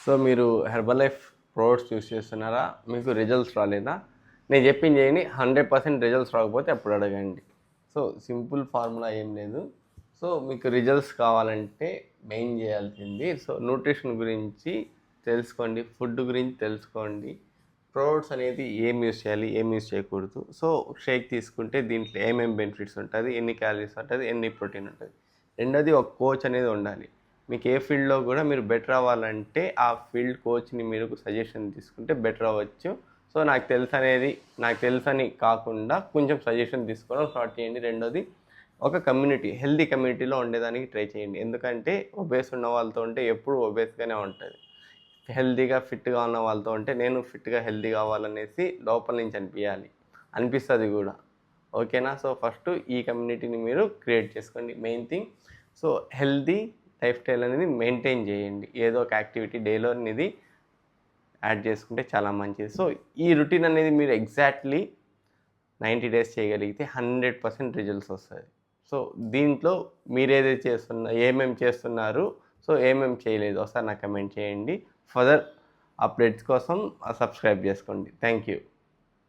So మీరు herbal life products use చేస్తున్నారా? మీకు రిజల్ట్స్ రాలేదా? నేను చెప్పింది చేయండి. 100% రిజల్ట్స్ రాకపోతే అప్పుడు అడగండి. సో సింపుల్ ఫార్ములా ఏం లేదు. సో మీకు రిజల్ట్స్ కావాలంటే మెయిన్ చేయాల్సింది సో న్యూట్రిషన్ గురించి తెలుసుకోండి, ఫుడ్ గురించి తెలుసుకోండి, ప్రోడక్ట్స్ అనేది ఏం యూస్ చేయాలి, ఏం యూస్ చేయకూడదు. సో షేక్ తీసుకుంటే దీంట్లో ఏమేమి బెనిఫిట్స్ ఉంటుంది, ఎన్ని క్యాలరీస్ ఉంటుంది, ఎన్ని ప్రోటీన్ ఉంటుంది. రెండోది ఒక కోచ్ అనేది ఉండాలి. మీకు ఏ ఫీల్డ్లో కూడా మీరు బెటర్ అవ్వాలంటే ఆ ఫీల్డ్ కోచ్ని మీరు సజెషన్ తీసుకుంటే బెటర్ అవ్వచ్చు. సో నాకు తెలుసని కాకుండా కొంచెం సజెషన్ తీసుకోవడం స్టార్ట్ చేయండి. రెండోది ఒక కమ్యూనిటీ, హెల్దీ కమ్యూనిటీలో ఉండేదానికి ట్రై చేయండి. ఎందుకంటే ఒబేస్ ఉన్న వాళ్ళతో ఉంటే ఎప్పుడు ఒబేస్గానే ఉంటుంది. హెల్దీగా ఫిట్గా ఉన్న వాళ్ళతో ఉంటే నేను ఫిట్గా హెల్దీగా అవ్వాలనేసి లోపల నుంచి అనిపిస్తుంది కూడా. ఓకేనా? సో ఫస్ట్ ఈ కమ్యూనిటీని మీరు క్రియేట్ చేసుకోండి. Main thing so healthy life style అనేది మెయింటైన్ చేయండి. ఏదో ఒక యాక్టివిటీ డేలో అనేది యాడ్ చేసుకుంటే చాలా మంచిది. సో ఈ రొటీన్ అనేది మీరు ఎగ్జాక్ట్లీ 90 డేస్ చేయగలిగితే 100% రిజల్ట్స్ వస్తుంది. సో దీంట్లో మీరు ఏదైతే ఏమేమి చేస్తున్నారు, సో ఏమేమి చేయలేదు ఒకసారి నాకు కమెంట్ చేయండి. ఫర్దర్ అప్డేట్స్ కోసం సబ్స్క్రైబ్ చేసుకోండి. Thank you.